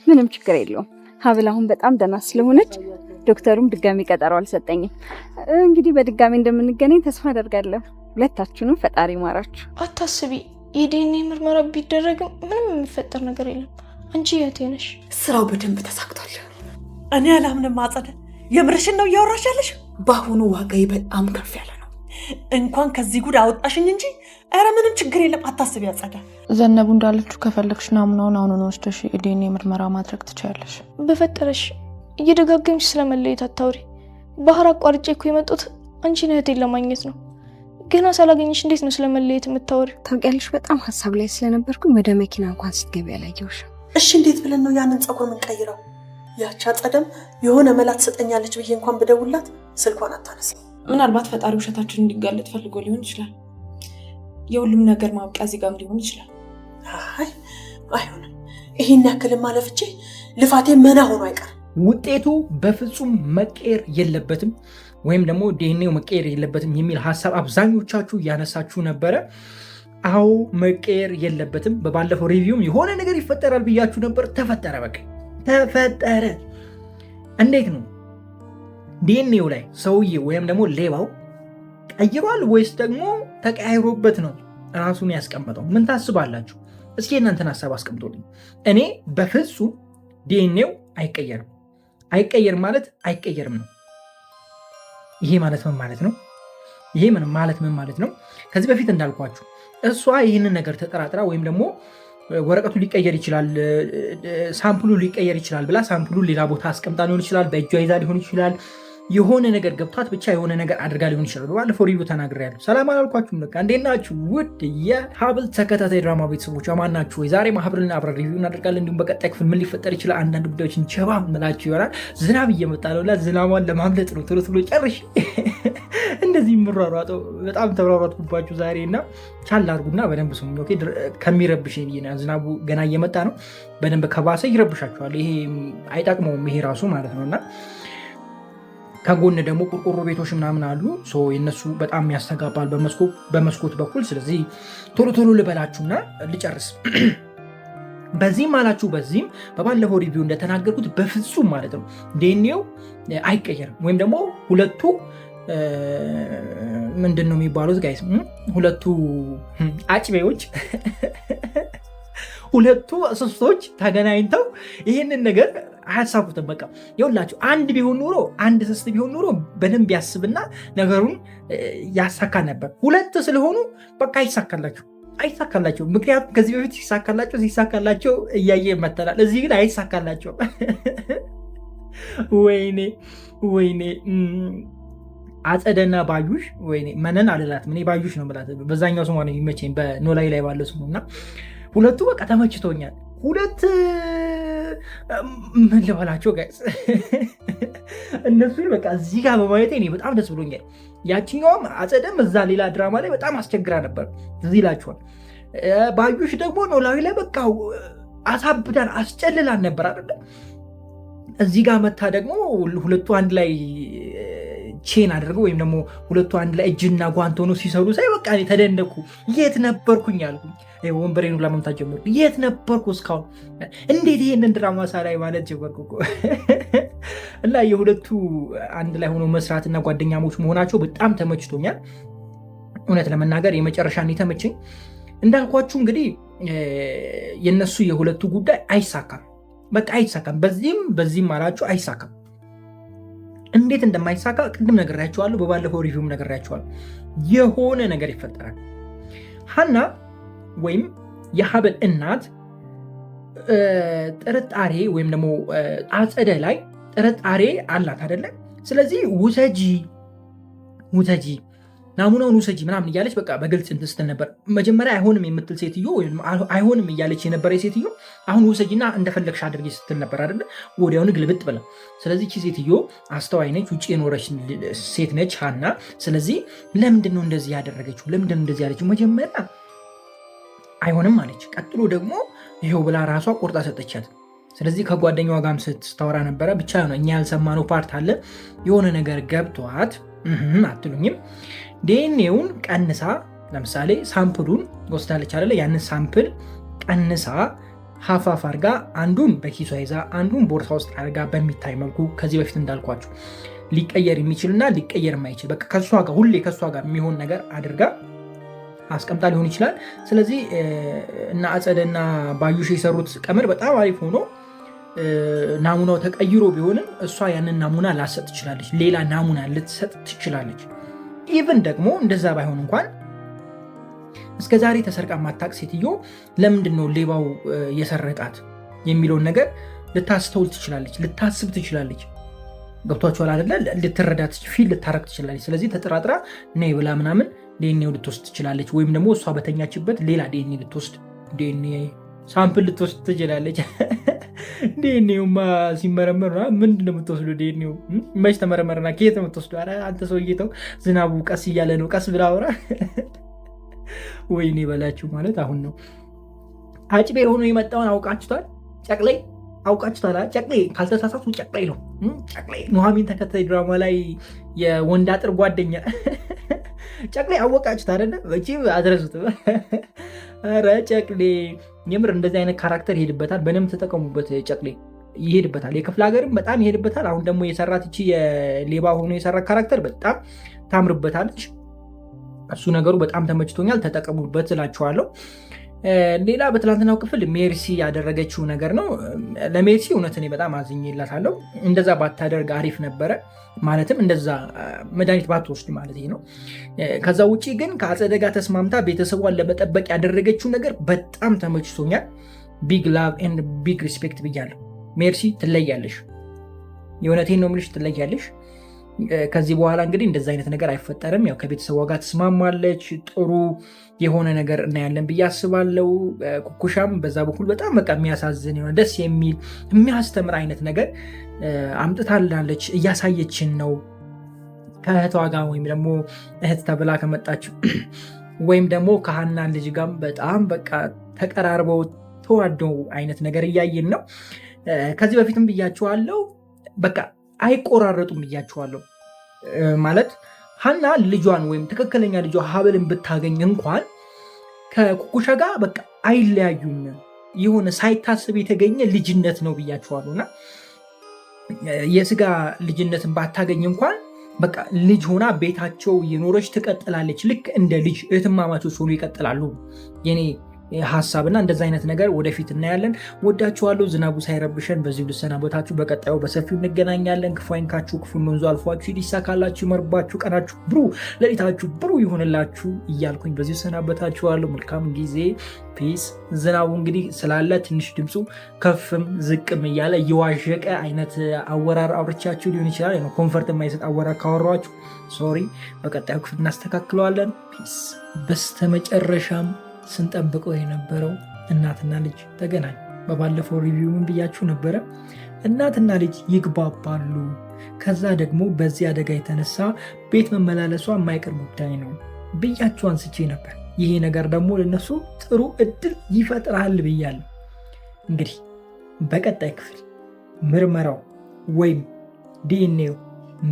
ምንም ችግር የለውም። ሀብል አሁን በጣም ደህና ስለሆነች ዶክተሩም ድጋሚ ቀጠሮ አልሰጠኝም። እንግዲህ በድጋሚ እንደምንገናኝ ተስፋ አደርጋለሁ። ሁለታችሁንም ፈጣሪ ማራችሁ። አታስቢ፣ የዲኤንኤ ምርመራ ቢደረግም ምንም የሚፈጠር ነገር የለም። አንቺ እህቴ ነሽ። ስራው በደንብ ተሳክቷል። እኔ አላምንም። አጸደ፣ የምርሽን ነው እያወራሽ ያለሽ? በአሁኑ ዋጋዬ በጣም ከፍ ያለ ነው። እንኳን ከዚህ ጉድ አወጣሽኝ እንጂ ኧረ ምንም ችግር የለም። አታስቢ አጸደ። ዘነቡ እንዳለችው ከፈለግሽ ናሙናውን አሁኑን ወስደሽ የዲኤንኤ ምርመራ ማድረግ ትችያለሽ። በፈጠረሽ እየደጋገምሽ ስለመለየት አታውሪ። ባህር አቋርጬ እኮ የመጡት አንቺን እህቴን ለማግኘት ነው። ገና ሳላገኝሽ እንዴት ነው ስለመለየት የምታወሪው? ታውቂያለሽ፣ በጣም ሀሳብ ላይ ስለነበርኩኝ ወደ መኪና እንኳን ስትገቢ አላየሁሽም። እሺ እንዴት ብለን ነው ያንን ፀጉር የምንቀይረው? ያቺ አጸደም የሆነ መላ ትሰጠኛለች ብዬ እንኳን ብደውላት ስልኳን አታነሳም። ምናልባት ፈጣሪ ውሸታችን እንዲጋለጥ ፈልጎ ሊሆን ይችላል። የሁሉም ነገር ማብቂያ እዚህ ጋርም ሊሆን ይችላል። አይ አይሆንም። ይሄን ያክል ማለፍቼ ልፋቴ መና ሆኖ አይቀርም። ውጤቱ በፍጹም መቀየር የለበትም ወይም ደግሞ ዲኤንኤው መቀየር የለበትም የሚል ሀሳብ አብዛኞቻችሁ እያነሳችሁ ነበረ። አዎ መቀየር የለበትም። በባለፈው ሪቪውም የሆነ ነገር ይፈጠራል ብያችሁ ነበር። ተፈጠረ። በቃ ተፈጠረ። እንዴት ነው ዲኤንኤው ላይ ሰውዬ ወይም ደግሞ ሌባው ቀይሯል ወይስ ደግሞ ተቀያይሮበት ነው ራሱን ያስቀመጠው? ምን ታስባላችሁ? እስኪ እናንተን ሀሳብ አስቀምጦልኝ። እኔ በፍጹም ዲኤንኤው አይቀየርም። አይቀየርም ማለት አይቀየርም ነው። ይሄ ማለት ምን ማለት ነው? ይሄ ማለት ምን ማለት ነው? ከዚህ በፊት እንዳልኳችሁ እሷ ይህንን ነገር ተጠራጥራ ወይም ደግሞ ወረቀቱ ሊቀየር ይችላል፣ ሳምፕሉ ሊቀየር ይችላል ብላ ሳምፕሉ ሌላ ቦታ አስቀምጣ ሊሆን ይችላል፣ በእጇ ይዛ ሊሆን ይችላል፣ የሆነ ነገር ገብቷት ብቻ የሆነ ነገር አድርጋ ሊሆን ይችላል። ባለፈው ሪቪው ተናግሬያለሁ። ሰላም አላልኳችሁም? በቃ እንዴት ናችሁ? ውድ የሀብል ተከታታይ ድራማ ቤተሰቦች አማን ናችሁ ወይ? ዛሬ ሀብልን አብረን ሪቪው እናደርጋለን። እንዲሁም በቀጣይ ክፍል ምን ሊፈጠር ይችላል አንዳንድ ጉዳዮችን ጀባ ምላችሁ ይሆናል። ዝናብ እየመጣ ነው እና ዝናቧን ለማምለጥ ነው ቶሎ ቶሎ ጨርሽ እንደዚህ የምሯሯጠው። በጣም ተሯሯጥኩባችሁ ዛሬ እና ቻል አድርጉና በደንብ ስሙ። ከሚረብሽ ዝናቡ ገና እየመጣ ነው። በደንብ ከባሰ ይረብሻችኋል። ይሄ አይጠቅመውም ይሄ ራሱ ማለት ነው እና ከጎን ደግሞ ቆርቆሮ ቤቶች ምናምን አሉ። የነሱ በጣም ያስተጋባል በመስኮት በኩል። ስለዚህ ቶሎ ቶሎ ልበላችሁና ልጨርስ። በዚህም አላችሁ በዚህም በባለፈው ሪቪው እንደተናገርኩት በፍጹም ማለት ነው ዲኤንኤው አይቀየርም። ወይም ደግሞ ሁለቱ ምንድን ነው የሚባሉት ጋይስ? ሁለቱ አጭቤዎች ሁለቱ እስስቶች ተገናኝተው ይህንን ነገር አያሳኩትም። በቃ ይኸውላችሁ አንድ ቢሆን ኖሮ አንድ እስስት ቢሆን ኖሮ በደንብ ያስብና ነገሩን ያሳካ ነበር። ሁለት ስለሆኑ በቃ አይሳካላቸው። ምክንያቱም ከዚህ በፊት ሲሳካላቸው እያየ መተናል። እዚህ ግን አይሳካላቸው። ወይኔ አጸደና ባዩሽ፣ ወይኔ መነን አልላትም እኔ ባዩሽ ነው የምላት። በዛኛው ስሟ ነው የሚመቸኝ በኖላዊ ላይ ባለው ስሙ እና ሁለቱ በቃ ተመችቶኛል። ሁለት ምን ልበላቸው ጋይስ እነሱን በቃ እዚህ ጋር በማየቴ እኔ በጣም ደስ ብሎኛል። ያችኛውም አጸደም እዛ ሌላ ድራማ ላይ በጣም አስቸግራ ነበር፣ እዚህ ይላችኋል። ባዩሽ ደግሞ ኖላዊ ላይ በቃ አሳብዳን አስጨልላን ነበር አይደለ? እዚህ ጋር መታ ደግሞ ሁለቱ አንድ ላይ ቼን አድርገው ወይም ደግሞ ሁለቱ አንድ ላይ እጅና ጓንት ሆኖ ሲሰሩ ሳይ በቃ ተደነኩ። የት ነበርኩኝ አልኩኝ። ወንበሬኑ ለመምታት ጀመርኩ። የት ነበርኩ እስካሁን? እንዴት ይሄንን ድራማ ሳላይ ማለት ጀመርኩ እና የሁለቱ አንድ ላይ ሆኖ መስራትና ጓደኛሞች መሆናቸው በጣም ተመችቶኛል። እውነት ለመናገር የመጨረሻን የተመቸኝ እንዳልኳችሁ እንግዲህ የነሱ የሁለቱ ጉዳይ አይሳካም። በቃ አይሳካም። በዚህም አላችሁ አይሳካም። እንዴት እንደማይሳካ ቅድም ነግሬያቸዋለሁ። በባለፈው ሪቪውም ነግሬያቸዋለሁ። የሆነ ነገር ይፈጠራል። ሀና ወይም የሀብል እናት ጥርጣሬ ወይም ደግሞ አጸደ ላይ ጥርጣሬ አላት አይደለ? ስለዚህ ውሰጂ ናሙናውን ውሰጂ ምናምን እያለች በቃ በግልጽ እንትን ስትል ነበር። መጀመሪያ አይሆንም የምትል ሴትዮ ወይም አይሆንም እያለች የነበረ ሴትዮ አሁን ውሰጂና እንደፈለግሽ አድርጊ ስትል ነበር አይደለ? ወዲያውኑ ግልብጥ ብላ። ስለዚህ ሴትዮ አስተዋይ ነች፣ ውጭ የኖረች ሴት ነች ሀና። ስለዚህ ለምንድን ነው እንደዚህ ያደረገችው? ለምንድን ነው እንደዚህ ያለችው? መጀመሪያ አይሆንም አለች፣ ቀጥሎ ደግሞ ይኸው ብላ ራሷ ቆርጣ ሰጠቻት። ስለዚህ ከጓደኛዋ ጋርም ስታወራ ነበረ። ብቻ ነው እኛ ያልሰማነው ፓርት አለ። የሆነ ነገር ገብቷት አትሉኝም? ዲኤንኤውን ቀንሳ ለምሳሌ ሳምፕሉን ወስዳለች አይደለ? ያንን ሳምፕል ቀንሳ ሀፋፍ አድርጋ አንዱን በኪሷ ይዛ አንዱን ቦርሳ ውስጥ አድርጋ በሚታይ መልኩ ከዚህ በፊት እንዳልኳችሁ ሊቀየር የሚችልና ሊቀየር የማይችል በቃ ከሷ ጋር ሁሌ ከሷ ጋር የሚሆን ነገር አድርጋ አስቀምጣ ሊሆን ይችላል። ስለዚህ እና አጸደ እና ባዩሽ የሰሩት ቀመር በጣም አሪፍ ሆኖ ናሙናው ተቀይሮ ቢሆንም እሷ ያንን ናሙና ላሰጥ ትችላለች፣ ሌላ ናሙና ልትሰጥ ትችላለች። ኢቭን ደግሞ እንደዛ ባይሆን እንኳን እስከ ዛሬ ተሰርቃ ማታቅ ሴትዮ ለምንድን ነው ሌባው የሰረቃት የሚለውን ነገር ልታስተውል ትችላለች፣ ልታስብ ትችላለች። ገብቷችኋል አይደለ? ልትረዳት ፊል ልታረግ ትችላለች። ስለዚህ ተጠራጥራ ነይ ብላ ምናምን ዲኤንኤው ልትወስድ ትችላለች። ወይም ደግሞ እሷ በተኛችበት ሌላ ዲኤንኤ ልትወስድ ዲኤንኤ ሳምፕል ልትወስድ ትችላለች። ዲኤንኤውማ ሲመረመር ምንድን ነው የምትወስዱ? ዲኤንኤው መች ተመረመረና ከየት ነው የምትወስዱ? ኧረ አንተ ሰውዬ ተው፣ ዝናቡ ቀስ እያለ ነው፣ ቀስ ብላ አውራ። ወይኔ በላችሁ ማለት አሁን ነው። አጭቤ ሆኖ የመጣውን አውቃችኋል። ጨቅላይ አውቃችኋል። ጨቅላይ ካልተሳሳቱ ጨቅላይ ነው። ጨቅላይ ኑሐሚን ተከታይ ድራማ ላይ የወንድ አጥር ጓደኛ ጨቅላይ አወቃችሁት አይደለ? መቼም አድረሱት። ኧረ ጨቅሌ የምር እንደዚህ አይነት ካራክተር ይሄድበታል። በደንብ ተጠቀሙበት። ጨቅሌ ይሄድበታል፣ የክፍለ ሀገርም በጣም ይሄድበታል። አሁን ደግሞ የሰራት እቺ የሌባ ሆኖ የሰራት ካራክተር በጣም ታምርበታለች። እሱ ነገሩ በጣም ተመችቶኛል። ተጠቀሙበት እላችኋለሁ። ሌላ በትላንትናው ክፍል ሜርሲ ያደረገችው ነገር ነው። ለሜርሲ እውነት እኔ በጣም አዝኜላታለሁ። እንደዛ ባታደርግ አሪፍ ነበረ። ማለትም እንደዛ መድኃኒት ባትወስድ ማለት ነው። ከዛ ውጭ ግን ከአጸደ ጋር ተስማምታ ቤተሰቧን ለመጠበቅ ያደረገችው ነገር በጣም ተመችቶኛል። ቢግ ላቭ ኤንድ ቢግ ሪስፔክት ብያለሁ። ሜርሲ ትለያለሽ፣ የእውነቴን ነው የምልሽ፣ ትለያለሽ። ከዚህ በኋላ እንግዲህ እንደዚ አይነት ነገር አይፈጠርም። ያው ከቤተሰቧ ጋር ትስማማለች። ጥሩ የሆነ ነገር እናያለን ብዬ አስባለሁ። ኩኩሻም በዛ በኩል በጣም በቃ የሚያሳዝን የሆነ ደስ የሚል የሚያስተምር አይነት ነገር አምጥታላለች፣ እያሳየችን ነው። ከእህቷ ጋር ወይም ደግሞ እህት ተብላ ከመጣች ወይም ደግሞ ከሀና ልጅ ጋር በጣም በቃ ተቀራርበው ተዋደው አይነት ነገር እያየን ነው። ከዚህ በፊትም ብያችኋለሁ፣ በቃ አይቆራረጡም ብያችኋለሁ። ማለት ሀና ልጇን ወይም ትክክለኛ ልጇ ሀብልን ብታገኝ እንኳን ከኩኩሻ ጋር በቃ አይለያዩም። የሆነ ሳይታሰብ የተገኘ ልጅነት ነው ብያችኋለሁ። እና የስጋ ልጅነትን ባታገኝ እንኳን በቃ ልጅ ሆና ቤታቸው የኖረች ትቀጥላለች። ልክ እንደ ልጅ እህትማማቾች ሆኖ ይቀጥላሉ የኔ ሀሳብና እንደዚ አይነት ነገር ወደፊት እናያለን። ወዳችኋለሁ። ዝናቡ ሳይረብሸን በዚሁ ልሰናበታችሁ። በቀጣዩ በሰፊው እንገናኛለን። ክፉ አይንካችሁ፣ ክፉ መንዙ አልፏችሁ፣ ይሳካላችሁ፣ ይመርባችሁ፣ ቀናችሁ ብሩ፣ ሌሊታችሁ ብሩ ይሆንላችሁ እያልኩኝ በዚሁ ልሰናበታችኋለሁ። መልካም ጊዜ፣ ፒስ። ዝናቡ እንግዲህ ስላለ ትንሽ ድምፁ ከፍም ዝቅም እያለ እየዋዠቀ አይነት አወራር አውርቻችሁ ሊሆን ይችላል። ኮንፈርት የማይሰጥ አወራር ካወራችሁ ሶሪ። በቀጣዩ ክፍል እናስተካክለዋለን። ፒስ። በስተመጨረሻም ስንጠብቀው የነበረው እናትና ልጅ ተገናኙ። በባለፈው ሪቪው ምን ብያችሁ ነበረ? እናትና ልጅ ይግባባሉ። ከዛ ደግሞ በዚህ አደጋ የተነሳ ቤት መመላለሷ የማይቀር ጉዳይ ነው ብያችሁ አንስቼ ነበር። ይሄ ነገር ደግሞ ለነሱ ጥሩ እድል ይፈጥራል ብያለሁ። እንግዲህ በቀጣይ ክፍል ምርመራው ወይም ዲኤንኤው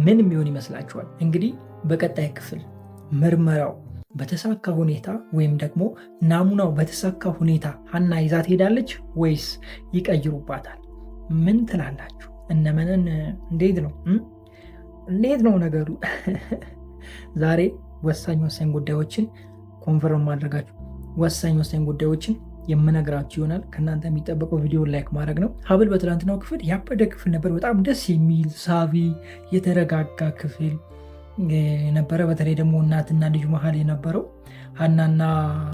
ምን የሚሆን ይመስላችኋል? እንግዲህ በቀጣይ ክፍል ምርመራው በተሳካ ሁኔታ ወይም ደግሞ ናሙናው በተሳካ ሁኔታ ሀና ይዛ ትሄዳለች ወይስ ይቀይሩባታል? ምን ትላላችሁ? እነመነን እንዴት ነው ነገሩ? ዛሬ ወሳኝ ጉዳዮችን ኮንፈርም ማድረጋችሁ ወሳኝ ጉዳዮችን የምነግራችሁ ይሆናል። ከእናንተ የሚጠበቀው ቪዲዮ ላይክ ማድረግ ነው። ሀብል በትላንትናው ክፍል ያበደ ክፍል ነበር። በጣም ደስ የሚል ሳቢ የተረጋጋ ክፍል ነበረ። በተለይ ደግሞ እናትና ልጅ መሀል የነበረው ሀናና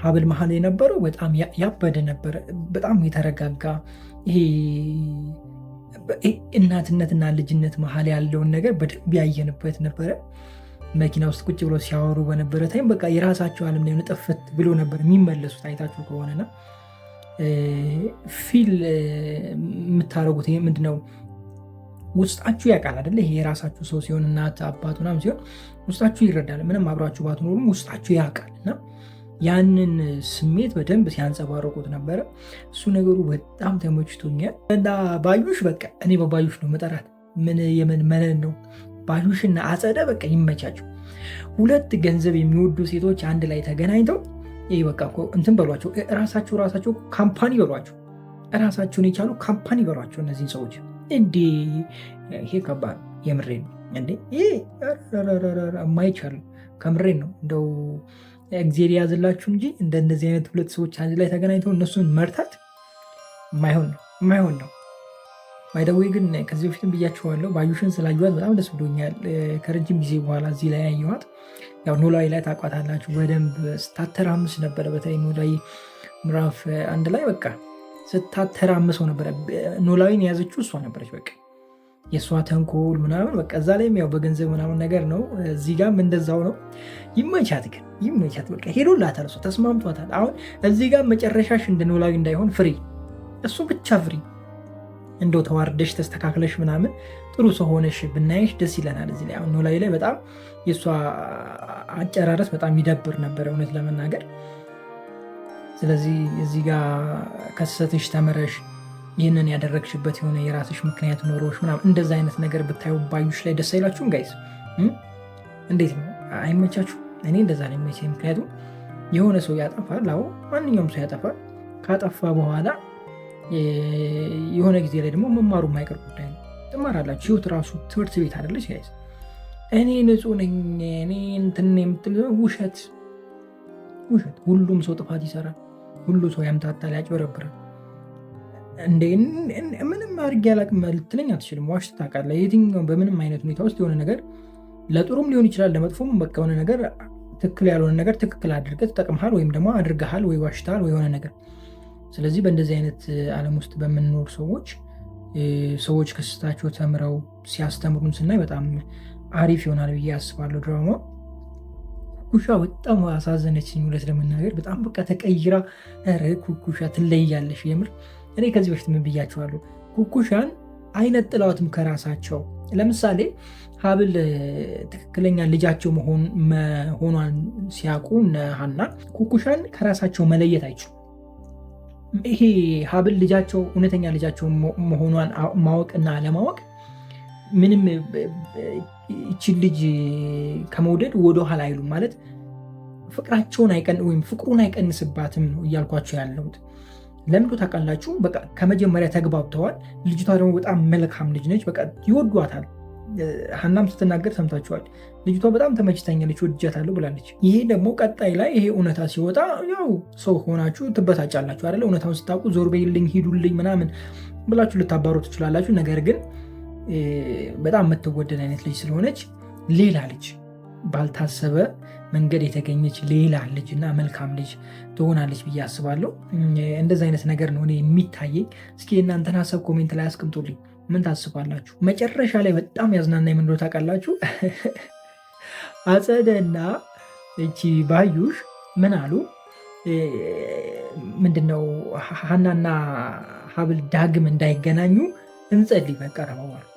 ሀብል መሀል የነበረው በጣም ያበደ ነበረ። በጣም የተረጋጋ ይሄ እናትነትና ልጅነት መሀል ያለውን ነገር በደንብ ያየንበት ነበረ። መኪና ውስጥ ቁጭ ብሎ ሲያወሩ በነበረ ታይም በቃ የራሳቸው ዓለም ላይ ጥፍት ብሎ ነበር የሚመለሱት። አይታችሁ ከሆነና ፊል የምታደርጉት ይሄ ምንድነው? ውስጣችሁ ያውቃል አይደለ? ይሄ የራሳችሁ ሰው ሲሆን እናት አባት ምናምን ሲሆን ውስጣችሁ ይረዳል። ምንም አብራችሁ ባትኖሩም ውስጣችሁ ያውቃል። እና ያንን ስሜት በደንብ ሲያንጸባረቁት ነበረ። እሱ ነገሩ በጣም ተመችቶኛል። እና ባዩሽ በቃ እኔ በባዩሽ ነው መጠራት። ምን የምን መነን ነው ባዩሽና አጸደ በቃ ይመቻቸው። ሁለት ገንዘብ የሚወዱ ሴቶች አንድ ላይ ተገናኝተው ይሄ በቃ እንትን በሏቸው። ራሳቸው ካምፓኒ በሏቸው። ራሳቸውን የቻሉ ካምፓኒ በሏቸው እነዚህን ሰዎች። እንዴ ይሄ ከባድ የምሬን ነው እንዴ ይሄ የማይቻል ከምሬን ነው። እንደው እግዜር ያዝላችሁ እንጂ እንደነዚህ አይነት ሁለት ሰዎች አንድ ላይ ተገናኝተው እነሱን መርታት የማይሆን ነው። ባይደዌ ግን ከዚህ በፊትም ብያችኋለሁ፣ ባዩሽን ስላየኋት በጣም ደስ ብሎኛል። ከረጅም ጊዜ በኋላ እዚህ ላይ ያየኋት። ያው ኖላዊ ላይ ታውቋታላችሁ፣ በደንብ ስታተራምስ ነበረ። በተለይ ኖላዊ ምዕራፍ 1 ላይ በቃ ስታተራምሰው ነበረ። ኖላዊን የያዘችው እሷ ነበረች። በቃ የእሷ ተንኮል ምናምን በቃ እዛ ላይም ያው በገንዘብ ምናምን ነገር ነው። እዚህ ጋርም እንደዛው ነው። ይመቻት ግን ይመቻት። በቃ ሄዶላታል፣ እሱ ተስማምቷታል። አሁን እዚህ ጋር መጨረሻሽ እንደ ኖላዊ እንዳይሆን ፍሪ፣ እሱ ብቻ ፍሪ። እንደው ተዋርደሽ ተስተካክለሽ ምናምን ጥሩ ሰው ሆነሽ ብናይሽ ደስ ይለናል። እዚህ ላይ አሁን ኖላዊ ላይ በጣም የእሷ አጨራረስ በጣም ይደብር ነበረ እውነት ለመናገር። ስለዚህ እዚህ ጋር ከስህተትሽ ተምረሽ ይህንን ያደረግሽበት የሆነ የራስሽ ምክንያት ኖሮሽ ምናምን እንደዛ አይነት ነገር ብታዩ ባዩሽ ላይ ደስ አይላችሁም ጋይስ? እንዴት ነው አይመቻችሁ? እኔ እንደዛ ነው የሚመቸኝ። ምክንያቱም የሆነ ሰው ያጠፋል። አዎ ማንኛውም ሰው ያጠፋል። ካጠፋ በኋላ የሆነ ጊዜ ላይ ደግሞ መማሩ የማይቀር ጉዳይ ነው። ትማራላችሁ። ህይወት ራሱ ትምህርት ቤት አይደለች ጋይስ? እኔ ንጹህ ነኝ እኔ እንትን የምትል ውሸት። ሁሉም ሰው ጥፋት ይሰራል። ሁሉ ሰው ያምታታል፣ ያጭበረብራል። ምንም አድርጌ አላቅም ልትለኝ አትችልም። ዋሽተህ ታውቃለህ። የትኛውም በምንም አይነት ሁኔታ ውስጥ የሆነ ነገር ለጥሩም ሊሆን ይችላል ለመጥፎም፣ በቃ የሆነ ነገር ትክክል ያልሆነ ነገር ትክክል አድርገህ ተጠቅመሃል ወይም ደግሞ አድርገሃል ወይ ዋሽተሃል ወይ የሆነ ነገር። ስለዚህ በእንደዚህ አይነት ዓለም ውስጥ በምንኖር ሰዎች ከስህተታቸው ተምረው ሲያስተምሩን ስናይ በጣም አሪፍ ይሆናል ብዬ አስባለሁ። ድራማ ኩኩሻ በጣም አሳዘነችኝ እውነት ለመናገር በጣም በቃ ተቀይራ። ኧረ ኩኩሻ ትለያለሽ የምር። እኔ ከዚህ በፊት ምን ብያቸዋለሁ? ኩኩሻን አይነጥላዋትም ከራሳቸው። ለምሳሌ ሀብል ትክክለኛ ልጃቸው መሆኗን ሲያውቁ ሀና ኩኩሻን ከራሳቸው መለየት አይችሉም። ይሄ ሀብል ልጃቸው እውነተኛ ልጃቸው መሆኗን ማወቅና አለማወቅ ምንም ይችን ልጅ ከመውደድ ወደኋላ አይሉም ማለት ፍቅራቸውን ወይም ፍቅሩን አይቀንስባትም ነው እያልኳቸው ያለሁት። ለምዶ ታውቃላችሁ? በቃ ከመጀመሪያ ተግባብተዋል። ልጅቷ ደግሞ በጣም መልካም ልጅ ነች። በቃ ይወዷታል። ሀናም ስትናገር ሰምታችኋል። ልጅቷ በጣም ተመችታኛለች፣ ወድጃታለሁ ብላለች። ይሄ ደግሞ ቀጣይ ላይ ይሄ እውነታ ሲወጣ ያው ሰው ሆናችሁ ትበሳጫላችሁ አይደለ? እውነታውን ስታውቁ ዞር በይልኝ ሂዱልኝ ምናምን ብላችሁ ልታባሩ ትችላላችሁ። ነገር ግን በጣም የምትወደድ አይነት ልጅ ስለሆነች ሌላ ልጅ ባልታሰበ መንገድ የተገኘች ሌላ ልጅ እና መልካም ልጅ ትሆናለች ብዬ አስባለሁ። እንደዚህ አይነት ነገር ነው እኔ የሚታየኝ። እስኪ የእናንተን ሀሳብ ኮሜንት ላይ አስቀምጡልኝ። ምን ታስባላችሁ? መጨረሻ ላይ በጣም ያዝናናኝ ምን እንደሆነ ታውቃላችሁ? አጸደና እቺ ባዩሽ ምን አሉ? ምንድነው ሀናና ሀብል ዳግም እንዳይገናኙ እንጸልይ በቃ ረመዋል።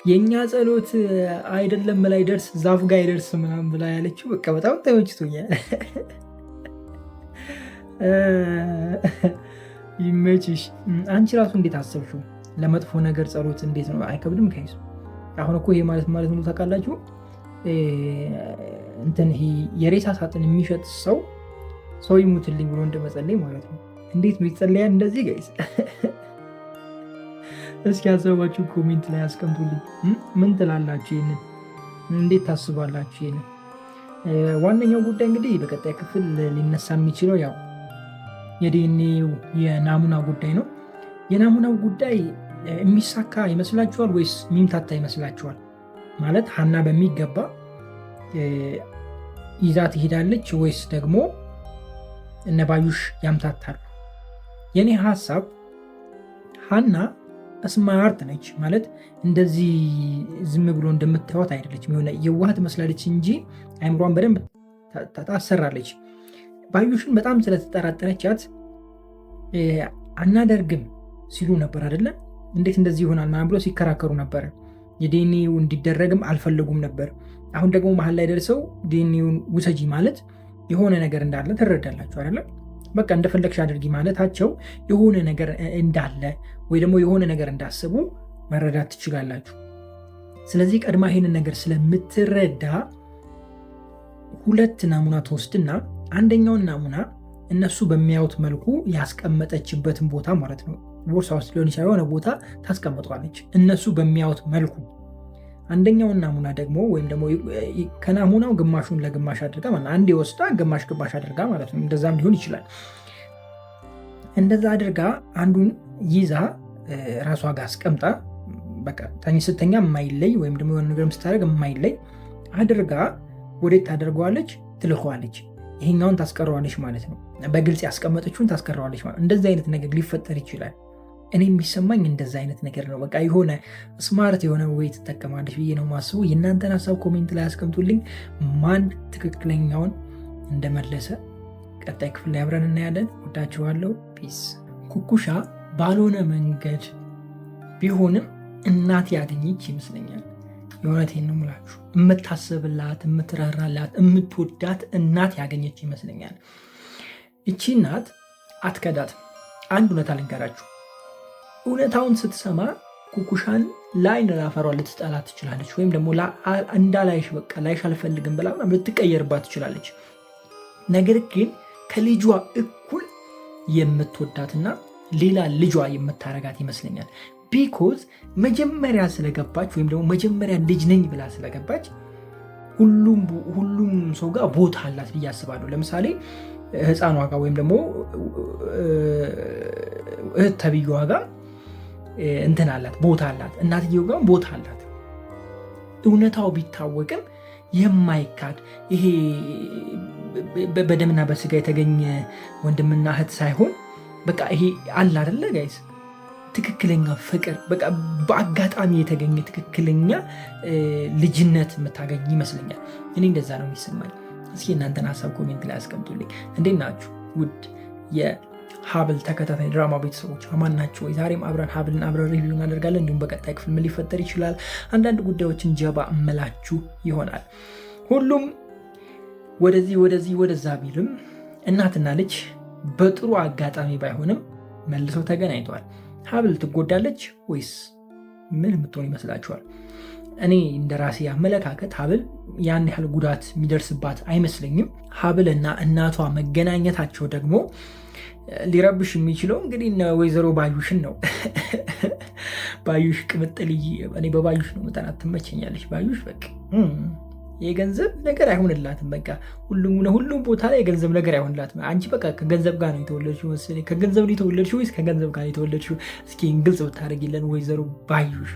የእኛ ጸሎት አይደለም ላይ ደርስ ዛፍ ጋር አይደርስ ምናምን ብላ ያለችው በቃ በጣም ተመችቶኛል። ይመችሽ። አንቺ ራሱ እንዴት አሰብሽው? ለመጥፎ ነገር ጸሎት እንዴት ነው? አይከብድም? ከይሱ አሁን እኮ ይሄ ማለት ነው ታውቃላችሁ? እንትን ይሄ የሬሳ ሳጥን የሚሸጥ ሰው ይሙትልኝ ብሎ እንደመጸለይ ማለት ነው። እንዴት ነው ይጸለያል እንደዚህ ጋይስ? እስኪ ሀሳባችሁ ኮሜንት ላይ አስቀምጡልኝ። ምን ትላላችሁ? ይሄንን እንዴት ታስባላችሁ? ይሄንን ዋነኛው ጉዳይ እንግዲህ በቀጣይ ክፍል ሊነሳ የሚችለው ያው የዲኤንኤው የናሙና ጉዳይ ነው። የናሙናው ጉዳይ የሚሳካ ይመስላችኋል ወይስ የሚምታታ ይመስላችኋል? ማለት ሀና በሚገባ ይዛ ትሄዳለች ወይስ ደግሞ እነ ባዩሽ ያምታታሉ? የኔ ሀሳብ ሀና ስማርት ነች ማለት እንደዚህ ዝም ብሎ እንደምታዩት አይደለችም። የሆነ የዋህ ትመስላለች እንጂ አይምሯን በደንብ ታሰራለች። ባዩሽን በጣም ስለተጠራጠረቻት አናደርግም ሲሉ ነበር አይደለ? እንዴት እንደዚህ ይሆናል ምናምን ብሎ ሲከራከሩ ነበር። የዲኤንኤው እንዲደረግም አልፈለጉም ነበር። አሁን ደግሞ መሀል ላይ ደርሰው ዲኤንኤውን ውሰጂ ማለት የሆነ ነገር እንዳለ ትረዳላችሁ አይደለ? በቃ እንደፈለግሽ አድርጊ ማለታቸው የሆነ ነገር እንዳለ ወይ ደግሞ የሆነ ነገር እንዳስቡ መረዳት ትችላላችሁ። ስለዚህ ቀድማ ይሄንን ነገር ስለምትረዳ 2 ናሙና ትወስድና አንደኛውን ናሙና እነሱ በሚያዩት መልኩ ያስቀመጠችበትን ቦታ ማለት ነው። ቦርሳ ውስጥ ሊሆን ይችላል የሆነ ቦታ ታስቀምጧለች። እነሱ በሚያዩት መልኩ አንደኛውን ናሙና ደግሞ ወይም ደግሞ ከናሙናው ግማሹን ለግማሽ አድርጋ ማለት አንድ ወስዳ ግማሽ አድርጋ ማለት ነው። እንደዛም ሊሆን ይችላል። እንደዛ አድርጋ አንዱን ይዛ ራሷ ጋር አስቀምጣ በቃ ስተኛ የማይለይ ወይም ደግሞ የሆነ ነገር ስታደርግ የማይለይ አድርጋ ወዴት ታደርገዋለች? ትልከዋለች። ይሄኛውን ታስቀረዋለች ማለት ነው። በግልጽ ያስቀመጠችውን ታስቀረዋለች ማለት ነው። እንደዚህ አይነት ነገር ሊፈጠር ይችላል። እኔ የሚሰማኝ እንደዛ አይነት ነገር ነው። በቃ የሆነ ስማርት የሆነ ወይ ትጠቀማለች ብዬ ነው ማስቡ። የእናንተን ሀሳብ ኮሜንት ላይ ያስቀምጡልኝ። ማን ትክክለኛውን እንደመለሰ ቀጣይ ክፍል ላይ አብረን እናያለን። ወዳችኋለሁ። ፒስ። ኩኩሻ ባልሆነ መንገድ ቢሆንም እናት ያገኘች ይመስለኛል። የእውነቴን ነው የምላችሁ። የምታስብላት፣ የምትራራላት፣ የምትወዳት እናት ያገኘች ይመስለኛል። እቺ እናት አትከዳትም። አንድ እውነታ ልንገራችሁ። እውነታውን ስትሰማ ኩኩሻን ላይን ላፈሯ ልትጠላት ትችላለች። ወይም ደግሞ እንዳላይሽ በቃ ላይሽ አልፈልግም ብላ ልትቀየርባት ትችላለች። ነገር ግን ከልጇ እኩል የምትወዳትና ሌላ ልጇ የምታረጋት ይመስለኛል። ቢኮዝ መጀመሪያ ስለገባች ወይም ደግሞ መጀመሪያ ልጅ ነኝ ብላ ስለገባች ሁሉም ሰው ጋር ቦታ አላት ብዬ አስባለሁ። ለምሳሌ ህፃኗ ጋር ወይም ደግሞ እህት ተብዬዋ ጋር እንትን አላት፣ ቦታ አላት። እናትየው ጋር ቦታ አላት። እውነታው ቢታወቅም የማይካድ ይሄ በደምና በስጋ የተገኘ ወንድምና እህት ሳይሆን በቃ ይሄ አለ አይደለ ጋይስ፣ ትክክለኛ ፍቅር በቃ በአጋጣሚ የተገኘ ትክክለኛ ልጅነት የምታገኝ ይመስለኛል። እኔ እንደዛ ነው የሚሰማኝ። እስኪ እናንተን ሀሳብ ኮሜንት ላይ አስቀምጡልኝ። እንዴት ናችሁ ውድ የሀብል ተከታታይ ድራማ ቤተሰቦች? አማን ናችሁ ወይ? ዛሬም ሀብልን አብረን ሪቪው እናደርጋለን። እንዲሁም በቀጣይ ክፍል ምን ሊፈጠር ይችላል አንዳንድ ጉዳዮችን ጀባ እመላችሁ ይሆናል። ሁሉም ወደዛ ቢልም እናትና ልጅ በጥሩ አጋጣሚ ባይሆንም መልሰው ተገናኝተዋል። ሀብል ትጎዳለች ወይስ ምን የምትሆን ይመስላችኋል? እኔ እንደ ራሴ አመለካከት ሀብል ያን ያህል ጉዳት የሚደርስባት አይመስለኝም። ሀብልና እናቷ መገናኘታቸው ደግሞ ሊረብሽ የሚችለው እንግዲህ ወይዘሮ ባዩሽን ነው። ባዩሽ ቅምጥልዬ፣ እኔ በባዩሽ ነው መጠናት ትመቸኛለች። ባዩሽ በቃ የገንዘብ ነገር አይሆንላትም። በቃ ሁሉም ቦታ ላይ የገንዘብ ነገር አይሆንላትም። አንቺ በቃ ከገንዘብ ጋር ነው የተወለድሽው መሰለኝ። ከገንዘብ ነው የተወለድሽው ወይስ ከገንዘብ ጋር ነው የተወለድሽው? እስኪ ግልጽ ብታደርጊልን ወይዘሮ ባዩሽ።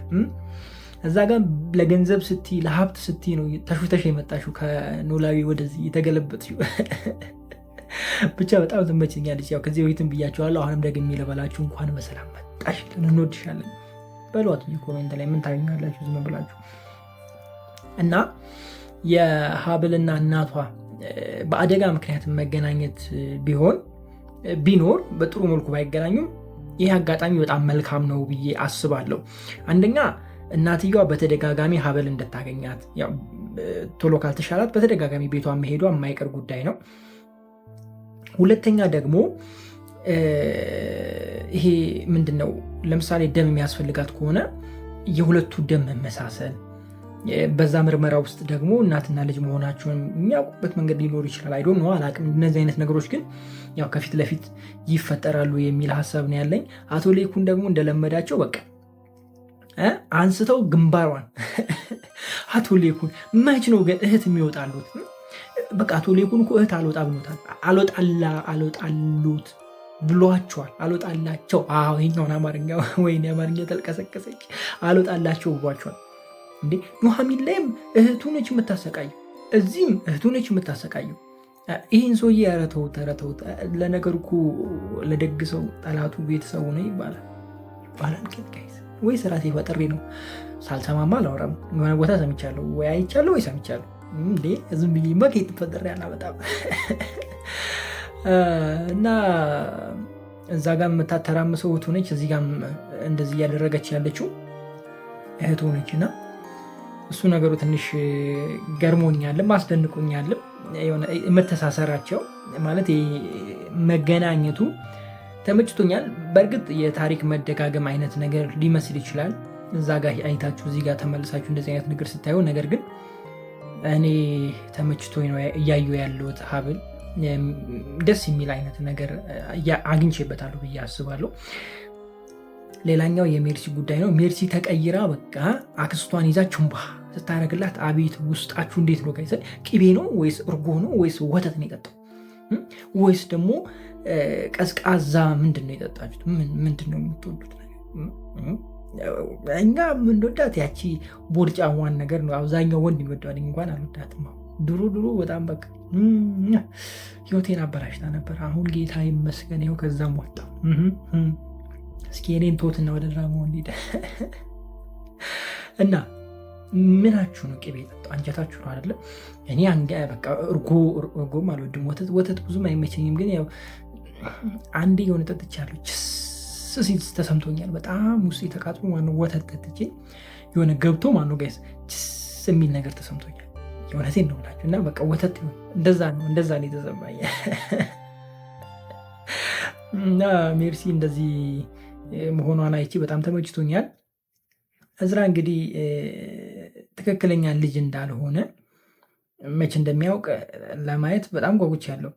እዛ ጋር ለገንዘብ ስትይ ለሀብት ስትይ ነው ተሹተሽ የመጣሽው ከኖላዊ ወደዚህ የተገለበጥሽው። ብቻ በጣም ትመቸኛለች። ያው ከዚህ በፊትም ብያቸዋለሁ፣ አሁንም ደግሜ ልበላችሁ፣ እንኳን በሰላም መጣሽ፣ እንወድሻለን በሏት ኮሜንት ላይ። ምን ታገኛላችሁ ዝም ብላችሁ? እና የሀብልና እናቷ በአደጋ ምክንያት መገናኘት ቢኖር በጥሩ መልኩ ባይገናኙም ይህ አጋጣሚ በጣም መልካም ነው ብዬ አስባለሁ። አንደኛ እናትየዋ በተደጋጋሚ ሀብል እንድታገኛት፣ ቶሎ ካልተሻላት በተደጋጋሚ ቤቷ መሄዷ የማይቀር ጉዳይ ነው። ሁለተኛ ደግሞ ይሄ ምንድነው፣ ለምሳሌ ደም የሚያስፈልጋት ከሆነ የሁለቱ ደም መመሳሰል፣ በዛ ምርመራ ውስጥ ደግሞ እናትና ልጅ መሆናቸውን የሚያውቁበት መንገድ ሊኖር ይችላል። አይዶ ነው አላቅም። እነዚህ አይነት ነገሮች ግን ያው ከፊት ለፊት ይፈጠራሉ የሚል ሀሳብ ነው ያለኝ። አቶ ሌኩን ደግሞ እንደለመዳቸው በቃ አንስተው ግንባሯን አቶ ሌኩን መች ነው ግን እህት የሚወጣሉት? በቃ አቶ ሌኩን እኮ እህት አልወጣ ብሎታል። አልወጣሉት ብሏቸዋል። አልወጣላቸው። ይኛውን አማርኛ ወይኔ አማርኛ ተልቀሰቀሰች። አልወጣላቸው ብሏቸዋል። እንዴ ኑሐሚን ላይም እህቱ ነች የምታሰቃየው፣ እዚህም እህቱ ነች የምታሰቃየው። ይህን ሰውዬ ኧረ ተውት። ለነገር እኮ ለደግ ሰው ጠላቱ ቤተሰቡ ነው ይባላል። ጋይስ ወይስ ራሴ ፈጥሬ ነው? ሳልሰማማ አላወራም። የሆነ ቦታ ሰምቻለሁ ወይ አይቻለሁ ወይ ሰምቻለሁ። እንዴ ዝም ብዬ መኬት ፈጥሬ አላመጣም። እና እዛ ጋር የምታተራምሰው እህቱ ነች፣ እዚህ ጋር እንደዚህ እያደረገች ያለችው እህቱ ነች። እና እሱ ነገሩ ትንሽ ገርሞኛልም አስደንቆኛልም። መተሳሰራቸው ማለት መገናኘቱ ተመችቶኛል። በእርግጥ የታሪክ መደጋገም አይነት ነገር ሊመስል ይችላል። እዛ ጋር አይታችሁ እዚህ ጋር ተመልሳችሁ እንደዚህ አይነት ነገር ስታዩ፣ ነገር ግን እኔ ተመችቶኝ ነው እያየሁ ያለሁት። ሀብል ደስ የሚል አይነት ነገር አግኝቼበታለሁ ብዬ አስባለሁ። ሌላኛው የሜርሲ ጉዳይ ነው። ሜርሲ ተቀይራ በቃ አክስቷን ይዛ ችንባ ስታደርግላት አቤት ውስጣችሁ እንዴት ነው ጋይዘ? ቅቤ ነው ወይስ እርጎ ነው ወይስ ወተት ነው የጠጣው ወይስ ደግሞ ቀዝቃዛ ምንድን ነው የጠጣችሁት? ምንድን ነው የምትወዱት? እኛ የምንወዳት ያቺ ቦርጫዋን ነገር ነው። አብዛኛው ወንድ ይወዳል፣ እንኳን አልወዳትም። ድሮ በጣም በቃ ህይወቴን አበላሽታ ነበር። አሁን ጌታ ይመስገን ይኸው ከዛም ወጣ። እስኪ እኔን ቶትና ወደ ድራማው እንሂድ እና ምናችሁ ነው ቅቤ የጠጣው? አንጀታችሁ ነው አይደለም? እኔ በቃ እርጎም አልወድም፣ ወተት ብዙም አይመቸኝም። ግን ያው አንዴ የሆነ ጠጥቻለሁ፣ ችስ ሲል ተሰምቶኛል። በጣም ውስጥ የተቃጥሎ ማነው ወተት ጠጥቼ የሆነ ገብቶ ማነው ጋይስ ችስ የሚል ነገር ተሰምቶኛል። የእውነቴን ነው ብላችሁ እና በቃ ወተት እንደዛ ነው የተሰማኝ። እና ሜርሲ እንደዚህ መሆኗን አይቼ በጣም ተመችቶኛል። እዝራ እንግዲህ ትክክለኛ ልጅ እንዳልሆነ መቼ እንደሚያውቅ ለማየት በጣም ጓጉቻለሁ።